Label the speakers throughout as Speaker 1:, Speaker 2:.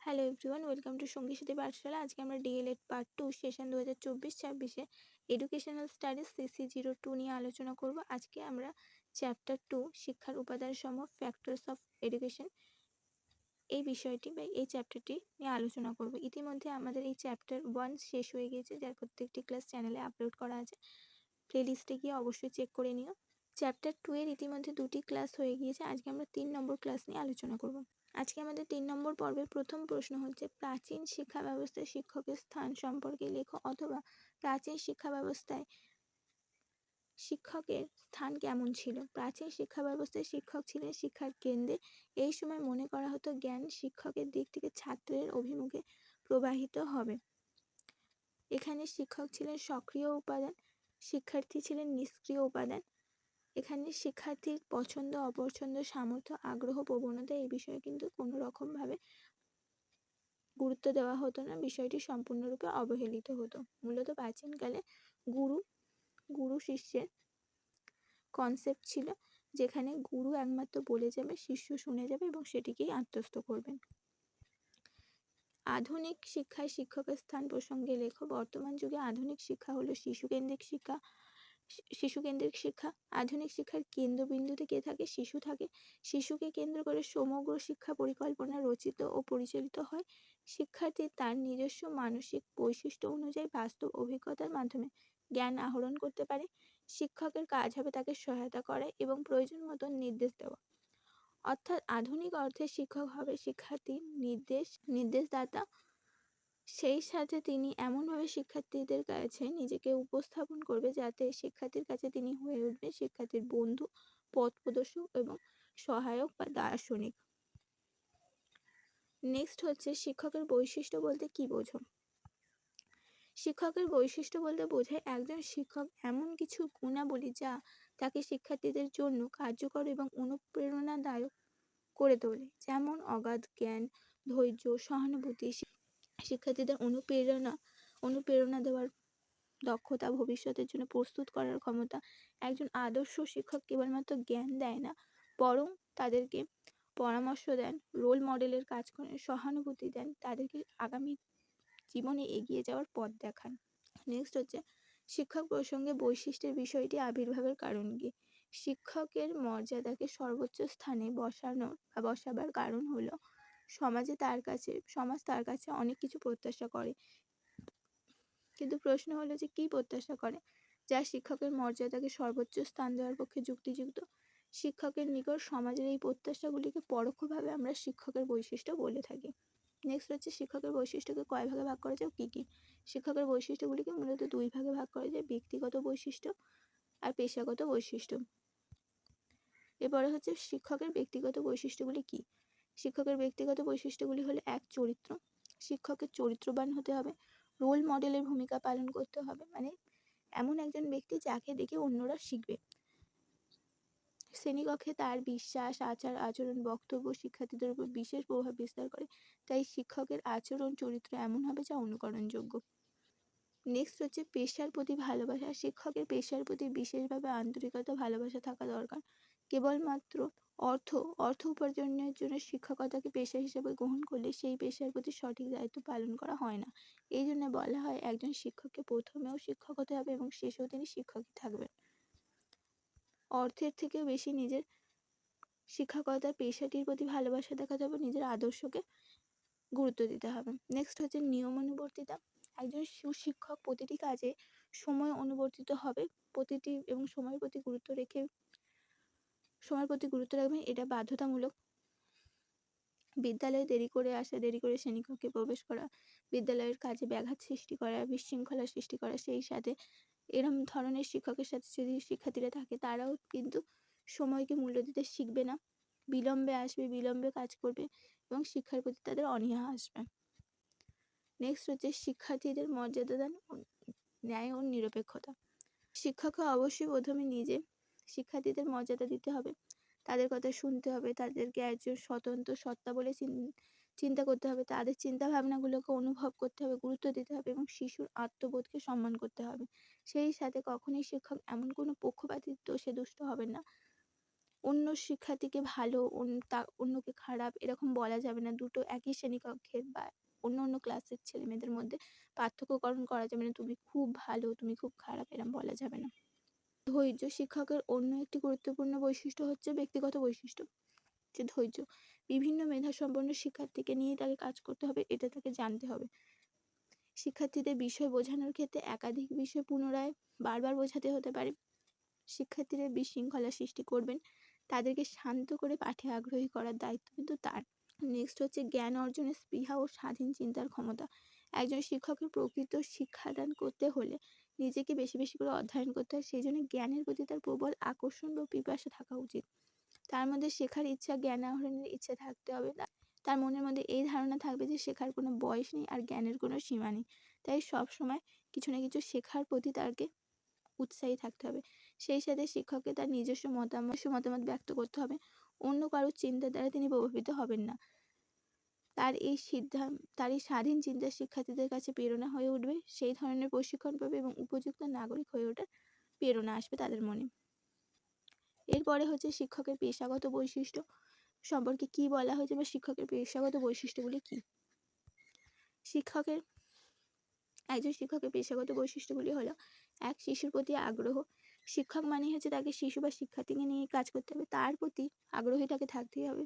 Speaker 1: Hello everyone, welcome to সঙ্গী সাথী পাঠশালা। আজকে আমরা DElEd part 2 session 2024-26 educational studies CC02 নিয়ে আলোচনা করব। আজকে আমরা চ্যাপ্টার 2 শিক্ষার উপাদান সমূহ ফ্যাক্টরস অফ এডুকেশন এই বিষয়টি বা এই চ্যাপ্টারটি নিয়ে আলোচনা করব। ইতিমধ্যে আমাদের এই চ্যাপ্টার 1 শেষ হয়ে গিয়েছে, যার প্রত্যেকটি ক্লাস চ্যানেলে আপলোড করা আছে। প্লেলিস্টে গিয়ে অবশ্যই চেক করে নিও। চ্যাপ্টার 2 এর ইতিমধ্যে 2টি ক্লাস হয়ে গিয়েছে। আজকে আমরা 3 নম্বর ক্লাস নিয়ে আলোচনা করব। আজকে আমাদের 3 নম্বর পর্বের প্রথম প্রশ্ন হচ্ছে, প্রাচীন শিক্ষা ব্যবস্থায় শিক্ষকের স্থান সম্পর্কে লেখো, অথবা প্রাচীন শিক্ষা ব্যবস্থায় শিক্ষকের স্থান কেমন ছিল। প্রাচীন শিক্ষা ব্যবস্থায় শিক্ষক ছিলেন শিক্ষার কেন্দ্রে। এই সময় মনে করা হতো জ্ঞান শিক্ষকের দিক থেকে ছাত্রের অভিমুখে প্রবাহিত হবে। এখানে শিক্ষক ছিলেন সক্রিয় উপাদান, শিক্ষার্থী ছিলেন নিষ্ক্রিয় উপাদান। এখানে শিক্ষার্থীর পছন্দ অপছন্দ, সামর্থ্য, আগ্রহ, প্রবণতা এই বিষয়ে কিন্তু কোনো রকমভাবে গুরুত্ব দেওয়া হতো না। বিষয়টি সম্পূর্ণরূপে অবহেলিত হতো। মূলত প্রাচীনকালে গুরু শিষ্যের কনসেপ্ট ছিল, যেখানে গুরু একমাত্র বলে যাবে, শিষ্য শুনে যাবে এবং সেটিকেই আত্মস্থ করবেন। আধুনিক শিক্ষায় শিক্ষকের স্থান প্রসঙ্গে লেখো। বর্তমান যুগে আধুনিক শিক্ষা হলো শিশুকেন্দ্রিক শিক্ষা। আধুনিক শিক্ষার কেন্দ্রবিন্দুতে কে থাকে? শিশু থাকে। শিশুকে কেন্দ্র করে সমগ্র শিক্ষা পরিকল্পনা রচিত ও পরিচালিত হয়। শিক্ষার্থী তার নিজস্ব মানসিক বৈশিষ্ট্য অনুযায়ী বাস্তব অভিজ্ঞতার মাধ্যমে জ্ঞান আহরণ করতে পারে। শিক্ষকের কাজ হবে তাকে সহায়তা করা এবং প্রয়োজন মতো নির্দেশ দেওয়া। অর্থাৎ আধুনিক অর্থে শিক্ষক হবে শিক্ষার্থীর নির্দেশদাতা। সেই সাথে তিনি এমনভাবে শিক্ষার্থীদের কাছে নিজেকে উপস্থাপন করবে যাতে শিক্ষার্থীর কাছে তিনি হয়ে উঠবে শিক্ষার্থীর বন্ধু, পথ প্রদর্শক এবং সহায়ক বা দার্শনিক। নেক্সট হচ্ছে, শিক্ষকের বৈশিষ্ট্য বলতে কি বোঝো? শিক্ষকের বৈশিষ্ট্য বলতে বোঝায় একজন শিক্ষক এমন কিছু গুণাবলী যা তাকে শিক্ষার্থীদের জন্য কার্যকর এবং অনুপ্রেরণাদায়ক করে তোলে। যেমন অগাধ জ্ঞান, ধৈর্য, সহানুভূতি, শিক্ষার্থীদের অনুপ্রেরণা দেওয়ার দক্ষতা, ভবিষ্যতের জন্য প্রস্তুত করার ক্ষমতা। একজন আদর্শ শিক্ষক কেবলমাত্র জ্ঞান দেয় না, বরং তাদেরকে পরামর্শ দেন, রোল মডেলের কাজ করেন, সহানুভূতি দেন, তাদেরকে আগামী জীবনে এগিয়ে যাওয়ার পথ দেখান। নেক্সট হচ্ছে, শিক্ষক প্রসঙ্গে বৈশিষ্ট্যের বিষয়টি আবির্ভাবের কারণ কি? শিক্ষকের মর্যাদাকে সর্বোচ্চ স্থানে বসাবার কারণ হলো সমাজ তার কাছে অনেক কিছু প্রত্যাশা করে। কিন্তু প্রশ্ন হলো যে কি প্রত্যাশা করে যা শিক্ষকের মর্যাদাকে সর্বোচ্চ স্থান দেওয়ার পক্ষে যুক্তিযুক্ত? শিক্ষকের নিকট সমাজের এই প্রত্যাশাগুলিকে পরোক্ষভাবে আমরা শিক্ষকের বৈশিষ্ট্য বলে থাকি। নেক্সট হচ্ছে, শিক্ষকের বৈশিষ্ট্যকে কয় ভাগে ভাগ করা যায়, কি কি? শিক্ষকের বৈশিষ্ট্যগুলিকে মূলত 2 ভাগে ভাগ করা যায়, ব্যক্তিগত বৈশিষ্ট্য আর পেশাগত বৈশিষ্ট্য। এরপরে হচ্ছে, শিক্ষকের ব্যক্তিগত বৈশিষ্ট্যগুলি কি? শিক্ষকের ব্যক্তিগত বৈশিষ্ট্যগুলি হলো 1. চরিত্র। শিক্ষকের চরিত্রবান হতে হবে। রোল মডেলের ভূমিকা পালন করতে হবে, মানে এমন একজন ব্যক্তি যাকে দেখে অন্যরা শিখবে। শ্রেণীকক্ষে তার বিশ্বাস, আচার আচরণ, বক্তব্য শিক্ষার্থীদের উপর বিশেষ প্রভাব বিস্তার করে। তাই শিক্ষকের আচরণ চরিত্র এমন হবে যা অনুকরণযোগ্য। নেক্সট হচ্ছে, পেশার প্রতি ভালোবাসা। শিক্ষকের পেশার প্রতি বিশেষভাবে আন্তরিকতা, ভালোবাসা থাকা দরকার। কেবলমাত্র অর্থ উপার্জনের জন্য শিক্ষকতাকে পেশা হিসেবে গ্রহণ করলে সেই পেশার প্রতি সঠিক দায়িত্ব পালন করা হয় না। এই জন্য বলা হয় একজন শিক্ষককে প্রথমেও শিক্ষক হতে হবে এবং শেষেও তিনি শিক্ষকই থাকবেন। অর্থের থেকেও বেশি নিজের শিক্ষকতার পেশাটির প্রতি ভালোবাসা দেখাতে হবে, নিজের আদর্শকে গুরুত্ব দিতে হবে। নেক্সট হচ্ছে, নিয়মানুবর্তিতা। একজন সুশিক্ষক প্রতিটি কাজে সময় অনুবর্তিত হবে, এবং সময়ের প্রতি গুরুত্ব রাখবেন, এটা বাধ্যতামূলক। বিদ্যালয়ে দেরি করে শ্রেণীকক্ষে প্রবেশ করা, বিদ্যালয়ের কাজে ব্যাঘাত সৃষ্টি করা, বিশৃঙ্খলা সৃষ্টি করা, সেই সাথে এরম ধরনের শিক্ষকের সাথে যদি শিক্ষার্থীরা থাকে তারাও কিন্তু সময়কে মূল্য দিতে শিখবে না, বিলম্বে আসবে, বিলম্বে কাজ করবে এবং শিক্ষার প্রতি তাদের অনীহা আসবে। নেক্সট হচ্ছে, শিক্ষার্থীদের মর্যাদা দান, ন্যায় ও নিরপেক্ষতা। শিক্ষককে অবশ্যই প্রথমে নিজে শিক্ষার্থীদের মর্যাদা দিতে হবে, তাদের কথা শুনতে হবে, তাদেরকে একজন স্বতন্ত্র সত্তা বলে চিন্তা করতে হবে, তাদের চিন্তা ভাবনাগুলোকে অনুভব করতে হবে, গুরুত্ব দিতে হবে এবং শিশুর আত্মবোধকে সম্মান করতে হবে। সেই সাথে কখনোই শিক্ষক এমন কোনো পক্ষপাতিত্ব সে দুষ্ট হবেন না অন্য শিক্ষার্থীকে ভালো, অন্যকে খারাপ এরকম বলা যাবে না। দুটো একই শ্রেণীকক্ষের বা অন্য ক্লাসের ছেলেমেয়েদের মধ্যে পার্থক্যকরণ করা যাবে না। তুমি খুব ভালো, তুমি খুব খারাপ এরম বলা যাবে না। ধৈর্য শিক্ষকের অন্য একটি গুরুত্বপূর্ণ বৈশিষ্ট্য হচ্ছে ব্যক্তিগত বৈশিষ্ট্য, যে ধৈর্য। বিভিন্ন মেধাসম্পন্ন শিক্ষার্থীকে নিয়ে তাকে কাজ করতে হবে, এটা তাকে জানতে হবে। শিক্ষার্থীদের বিষয় বোঝানোর ক্ষেত্রে একাধিক বিষয় পুনরায় বারবার বোঝাতে হতে পারে। শিক্ষার্থীরা বিশৃঙ্খলা সৃষ্টি করবেন, তাদেরকে শান্ত করে পাঠে আগ্রহী করার দায়িত্ব কিন্তু তার। নেক্সট হচ্ছে জ্ঞান অর্জনের স্পৃহা ও স্বাধীন চিন্তার ক্ষমতা। একজন শিক্ষকের প্রকৃত শিক্ষাদান করতে হলে নিজেকে বেশি বেশি করে অধ্যয়ন করতে হয়, সেই জন্য জ্ঞানের প্রতি তার প্রবল আকর্ষণ বা পিপাসা থাকা উচিত। তার মধ্যে শেখার ইচ্ছা, জ্ঞান আহরণের ইচ্ছা থাকতে হবে। তার মনের মধ্যে এই ধারণা থাকবে যে শেখার কোনো বয়স নেই আর জ্ঞানের কোনো সীমা নেই, তাই সবসময় কিছু না কিছু শেখার প্রতি তাকে উৎসাহী থাকতে হবে। সেই সাথে শিক্ষককে তার নিজস্ব মতামত ব্যক্ত করতে হবে। অন্য কারোর চিন্তা দ্বারা তিনি প্রভাবিত হবেন না। তার এই স্বাধীন চিন্তা শিক্ষার্থীদের কাছে প্রেরণা হয়ে উঠবে। সেই ধরনের প্রশিক্ষণ পাবে এবং উপযুক্ত নাগরিক হয়ে ওঠার প্রেরণা আসবে তাদের মনে। এরপরে হচ্ছে শিক্ষকের পেশাগত বৈশিষ্ট্য সম্পর্কে কি বলা হয়েছে বা শিক্ষকের পেশাগত বৈশিষ্ট্যগুলি কি। একজন শিক্ষকের পেশাগত বৈশিষ্ট্যগুলি হলো: 1. শিশুর প্রতি আগ্রহ। শিক্ষক মানে হচ্ছে তাকে শিশু বা শিক্ষার্থীকে নিয়ে কাজ করতে হবে, তার প্রতি আগ্রহী তাকে থাকতেই হবে।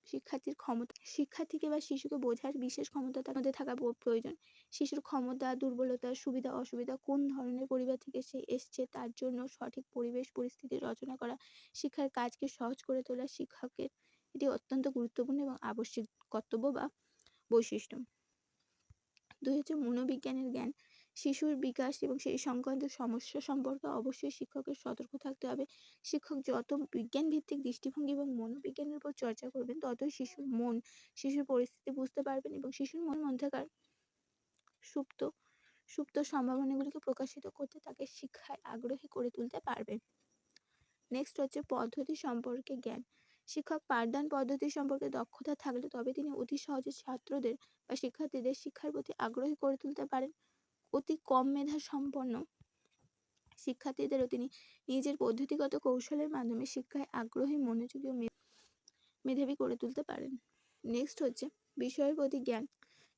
Speaker 1: শিক্ষার্থীর ক্ষমতা, শিক্ষার্থীকে বা শিশুকে বোঝার বিশেষ ক্ষমতা তার মধ্যে থাকা প্রয়োজন। শিশুর ক্ষমতা, দুর্বলতা, সুবিধা অসুবিধা, কোন ধরনের পরিবার থেকে সে এসছে তার জন্য সঠিক পরিবেশ পরিস্থিতি রচনা করা, শিক্ষার কাজকে সহজ করে তোলা শিক্ষকের এটি অত্যন্ত গুরুত্বপূর্ণ এবং আবশ্যিক কর্তব্য বা বৈশিষ্ট্য। 2 হচ্ছে মনোবিজ্ঞানের জ্ঞান। শিশুর বিকাশ এবং সেই সংক্রান্ত সমস্যা সম্পর্কে অবশ্যই শিক্ষকের সতর্ক থাকতে হবে। শিক্ষক যত বিজ্ঞান ভিত্তিক দৃষ্টিভঙ্গি এবং মনোবিজ্ঞানের উপর চর্চা করবেন, ততই শিশুর পরিস্থিতি বুঝতে পারবেন এবং শিশুর মধ্যেকার সুপ্ত সম্ভাবনাগুলিকে প্রকাশিত করতে তাকে শিক্ষায় আগ্রহী করে তুলতে পারবেন। নেক্সট হচ্ছে পদ্ধতি সম্পর্কে জ্ঞান। শিক্ষক পাঠদান পদ্ধতি সম্পর্কে দক্ষতা থাকলে তবে তিনি অতি সহজে ছাত্রদের বা শিক্ষার্থীদের শিক্ষার প্রতি আগ্রহী করে তুলতে পারেন। অতি কম মেধা সম্পন্ন শিক্ষার্থীদেরও তিনি নিজের পদ্ধতিগত কৌশলের মাধ্যমে শিক্ষায় আগ্রহী, মনোযোগী ও মেধাবী করে তুলতে পারেন। নেক্সট হচ্ছে বিষয়ের প্রতি জ্ঞান।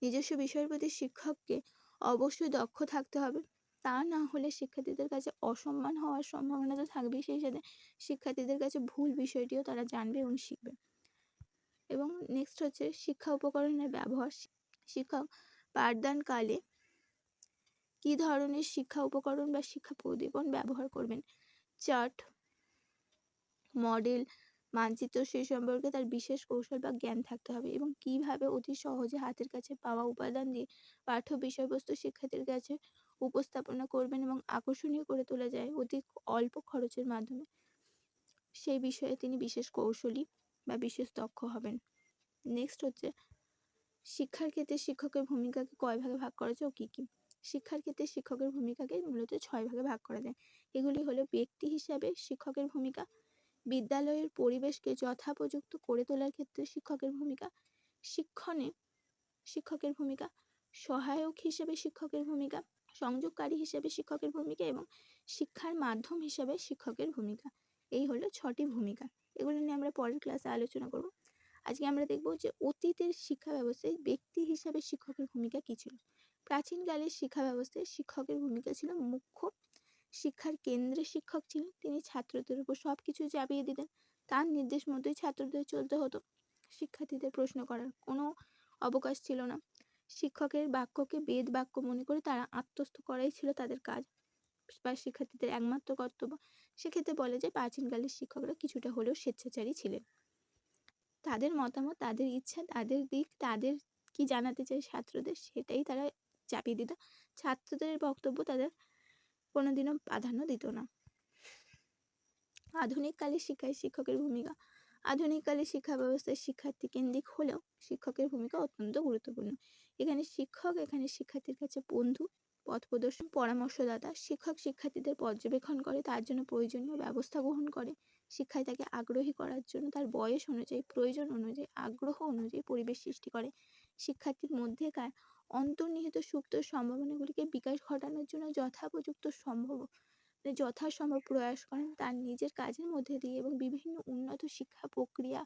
Speaker 1: নিজস্ব বিষয়ের প্রতি শিক্ষককে অবশ্যই দক্ষ থাকতে হবে, তা না হলে শিক্ষার্থীদের কাছে অসম্মান হওয়ার সম্ভাবনা তো থাকবেই, সেই সাথে শিক্ষার্থীদের কাছে ভুল বিষয়টিও তারা জানবে এবং শিখবে। এবং নেক্সট হচ্ছে শিক্ষা উপকরণের ব্যবহার। শিক্ষক পাঠদানকালে কি ধরনের শিক্ষা উপকরণ বা শিক্ষা প্রদীপন ব্যবহার করবেন, চার্ট, মডেল, মানচিত্র, সেই সম্পর্কে তার বিশেষ কৌশল বা জ্ঞান থাকতে হবে এবং কিভাবে অতি সহজে হাতের কাছে পাওয়া উপাদান দিয়ে পাঠ্য বিষয়বস্তু শিক্ষার্থীর কাছে উপস্থাপনা করবেন এবং আকর্ষণীয় করে তোলা যায় অতি অল্প খরচের মাধ্যমে, সেই বিষয়ে তিনি বিশেষ কৌশলী বা বিশেষ দক্ষ হবেন। নেক্সট হচ্ছে শিক্ষার ক্ষেত্রে শিক্ষকের ভূমিকাকে কয় ভাগে ভাগ করা যায় ও কী কী। শিক্ষার ক্ষেত্রে শিক্ষকের ভূমিকাকে মূলত 6 ভাগে ভাগ করা যায়। এগুলি হলো: ব্যক্তি হিসাবে শিক্ষকের ভূমিকা, বিদ্যালয়ের পরিবেশকে যথোপযুক্ত করে তোলার ক্ষেত্রে শিক্ষকের ভূমিকা, শিক্ষণে শিক্ষকের ভূমিকা, সহায়ক হিসেবে শিক্ষকের ভূমিকা, সংযোগকারী হিসেবে শিক্ষকের ভূমিকা এবং শিক্ষার মাধ্যম হিসেবে শিক্ষকের ভূমিকা। এই হলো 6টি ভূমিকা। এগুলো নিয়ে আমরা পরের ক্লাসে আলোচনা করব। আজকে আমরা দেখব যে অতীতের শিক্ষা ব্যবস্থায় ব্যক্তি হিসাবে শিক্ষকের ভূমিকা কী ছিল। প্রাচীনকালের শিক্ষা ব্যবস্থায় শিক্ষকের ভূমিকা ছিল মুখ্য। শিক্ষার কেন্দ্রে শিক্ষক ছিলেন, তিনি ছাত্রদের উপর সব কিছু চাপিয়ে দিতেন, তার নির্দেশ মতোই ছাত্রদের চলতে হতো। শিক্ষার্থীদের প্রশ্ন করার কোনো অবকাশ ছিল না। শিক্ষকের বাক্যকে বেদ বাক্য মনে করে তারা আত্মস্থ করাই ছিল তাদের কাজ বা শিক্ষার্থীদের একমাত্র কর্তব্য। সেক্ষেত্রে বলে যে প্রাচীনকালের শিক্ষকরা কিছুটা হলেও স্বেচ্ছাচারী ছিলেন, তাদের মতামত, তাদের ইচ্ছা, তাদের দিক, তাদের কি জানাতে চায় ছাত্রদের সেটাই তারা চাপিয়ে দিত, ছাত্রদের বক্তব্য তাদের কোনোদিনও প্রাধান্য দিত না। আধুনিক কালের শিক্ষায় শিক্ষকের ভূমিকা। আধুনিক কালের শিক্ষা ব্যবস্থায় শিক্ষার্থী কেন্দ্রিক হলেও শিক্ষকের ভূমিকা অত্যন্ত গুরুত্বপূর্ণ। এখানে শিক্ষার্থীর কাছে বন্ধু, পথ প্রদর্শক, পরামর্শদাতা। শিক্ষক শিক্ষার্থীদের পর্যবেক্ষণ করে, তার জন্য প্রয়োজনীয় ব্যবস্থা গ্রহণ করে, শিক্ষায় তাকে আগ্রহী করার জন্য তার বয়স অনুযায়ী, প্রয়োজন অনুযায়ী, আগ্রহ অনুযায়ী পরিবেশ সৃষ্টি করে। শিক্ষার্থীর মধ্যেকার অন্তর্নিহিত সুপ্ত সম্ভাবনাগুলিকে বিকাশ ঘটানোর জন্য যথোপযুক্ত যথাসম্ভব প্রয়াস করেন তার নিজের কাজের মধ্যে দিয়ে এবং বিভিন্ন উন্নত শিক্ষা প্রক্রিয়া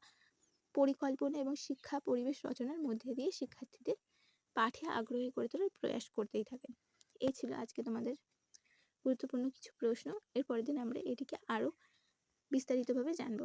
Speaker 1: পরিকল্পনা এবং শিক্ষা পরিবেশ রচনার মধ্যে দিয়ে শিক্ষার্থীদের পাঠে আগ্রহী করে তোলার প্রয়াস করতেই থাকেন। এই ছিল আজকে তোমাদের গুরুত্বপূর্ণ কিছু প্রশ্ন। এর পরের দিন আমরা এটিকে আরও বিস্তারিতভাবে জানব।